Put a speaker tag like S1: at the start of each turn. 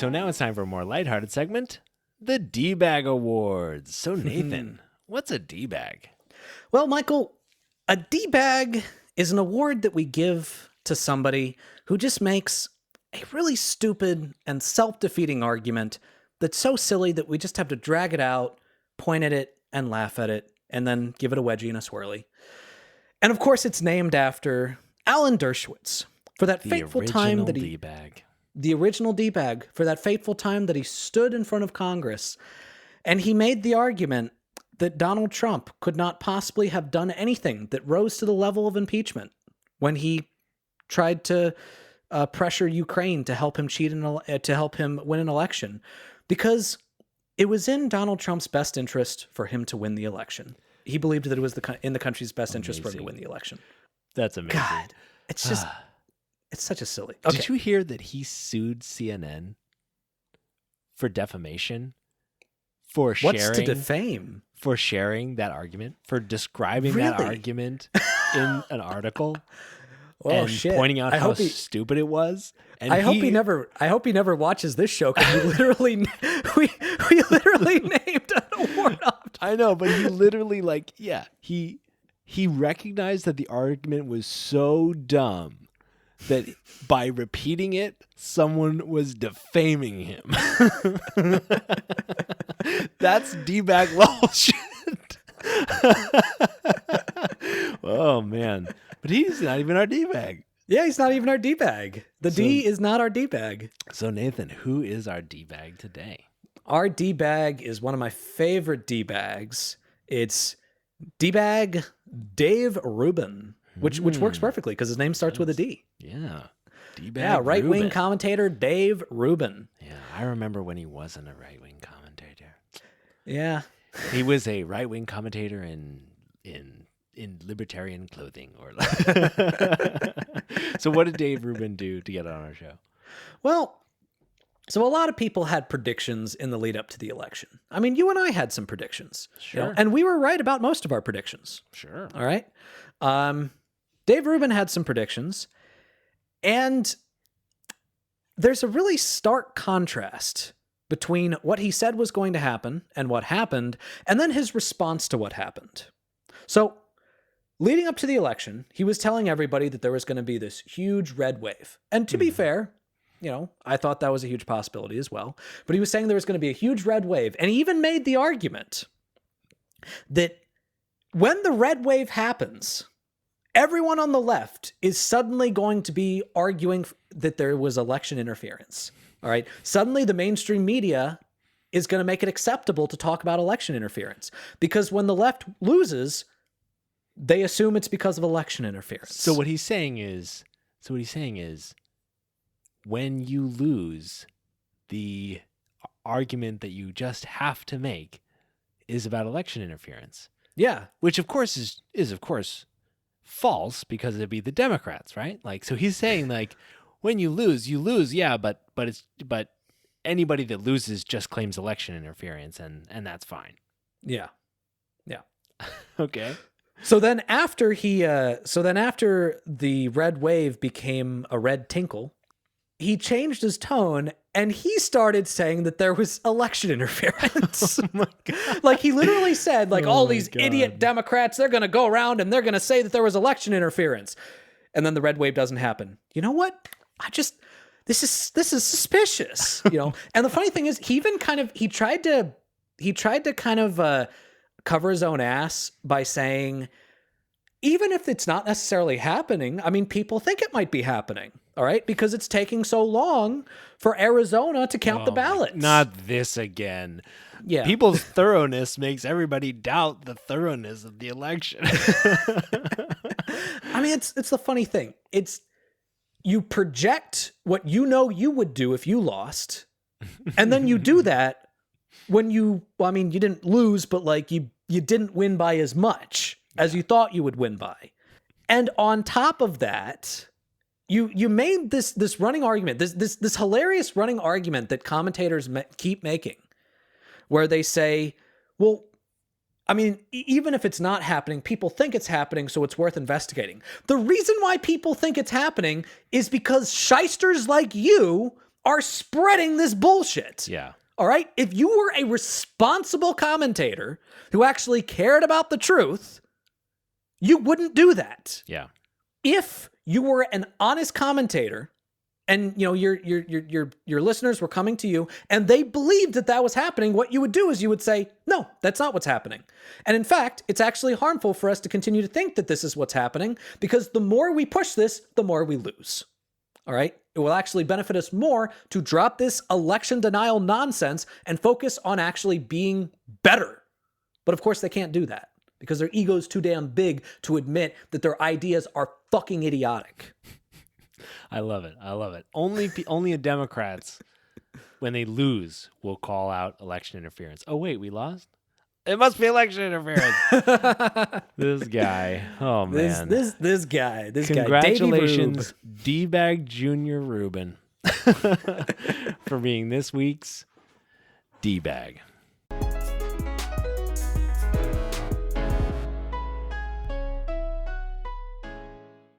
S1: So now it's time for a more lighthearted segment, the D-Bag Awards. So Nathan, what's a D-Bag?
S2: Well, Michael, a D-Bag is an award that we give to somebody who just makes a really stupid and self-defeating argument that's so silly that we just have to drag it out, point at it, and laugh at it, and then give it a wedgie and a swirly. And of course, it's named after Alan Dershowitz for that fateful time that he...
S1: D-Bag.
S2: The original D-Bag, for that fateful time that he stood in front of Congress, and he made the argument that Donald Trump could not possibly have done anything that rose to the level of impeachment when he tried to pressure Ukraine to help him to help him win an election, because it was in Donald Trump's best interest for him to win the election. He believed that it was in the country's best interest for him to win the election.
S1: That's amazing.
S2: God, it's just, it's such a silly. Okay.
S1: Did you hear that he sued CNN for defamation? For sharing,
S2: What's to defame?
S1: For sharing that argument, for describing that argument in an article, and pointing out how stupid it was. And I hope he never watches this show, because we literally named an award off.
S2: I
S1: know, but he literally he recognized that the argument was so dumb that by repeating it, someone was defaming him. That's D-Bag level shit. Oh, man. But he's not even our D-Bag.
S2: Yeah, he's not even our D-Bag. D is not our D-Bag.
S1: So, Nathan, who is our D-Bag today?
S2: Our D-Bag is one of my favorite D-Bags. It's D-Bag Dave Rubin, which works perfectly because his name starts with a D.
S1: Yeah. D-Bag
S2: Yeah, right-wing commentator Dave Rubin.
S1: Yeah, I remember when he wasn't a right-wing commentator.
S2: Yeah.
S1: He was a right-wing commentator in libertarian clothing. So what did Dave Rubin do to get on our show?
S2: Well, so a lot of people had predictions in the lead up to the election. I mean, you and I had some predictions.
S1: Sure.
S2: And we were right about most of our predictions.
S1: Sure.
S2: All right. Dave Rubin had some predictions, and there's a really stark contrast between what he said was going to happen and what happened, and then his response to what happened. So, leading up to the election, he was telling everybody that there was going to be this huge red wave. And to be fair, I thought that was a huge possibility as well. But he was saying there was going to be a huge red wave. And he even made the argument that when the red wave happens, everyone on the left is suddenly going to be arguing that there was election interference. All right. Suddenly the mainstream media is going to make it acceptable to talk about election interference, because when the left loses, they assume it's because of election interference.
S1: So what he's saying is, when you lose, the argument that you just have to make is about election interference.
S2: Yeah.
S1: Which of course is of course false, because it'd be the Democrats, right? So he's saying when you lose, yeah, but anybody that loses just claims election interference, and that's fine.
S2: Yeah. Yeah.
S1: Okay.
S2: So then after the red wave became a red tinkle, he changed his tone and he started saying that there was election interference.
S1: Oh my God.
S2: He literally said, all these idiot Democrats, they're going to go around and they're going to say that there was election interference. And then the red wave doesn't happen. You know what? This is suspicious, And the funny thing is, he even he tried to cover his own ass by saying, even if it's not necessarily happening, I mean, people think it might be happening, all right? Because it's taking so long for Arizona to count the ballots.
S1: Not this again.
S2: Yeah.
S1: People's thoroughness makes everybody doubt the thoroughness of the election.
S2: I mean, it's the funny thing. You project what you would do if you lost, and then you do that when you didn't lose, but you didn't win by as much as you thought you would win by. And on top of that, you made this running argument, this hilarious running argument that commentators keep making, where they say, well, I mean, even if it's not happening, people think it's happening, so it's worth investigating. The reason why people think it's happening is because shysters like you are spreading this bullshit.
S1: Yeah.
S2: All right? If you were a responsible commentator who actually cared about the truth, you wouldn't do that.
S1: Yeah.
S2: If you were an honest commentator and your listeners were coming to you and they believed that was happening, what you would do is you would say, no, that's not what's happening. And in fact, it's actually harmful for us to continue to think that this is what's happening, because the more we push this, the more we lose. All right? It will actually benefit us more to drop this election denial nonsense and focus on actually being better. But of course, they can't do that because their ego's too damn big to admit that their ideas are fucking idiotic.
S1: I love it. I love it. Only Democrats, when they lose, will call out election interference. Oh, wait, we lost? It must be election interference. This guy. Oh, man.
S2: This guy.
S1: Congratulations, D-Bag Jr. Rubin, for being this week's D-Bag.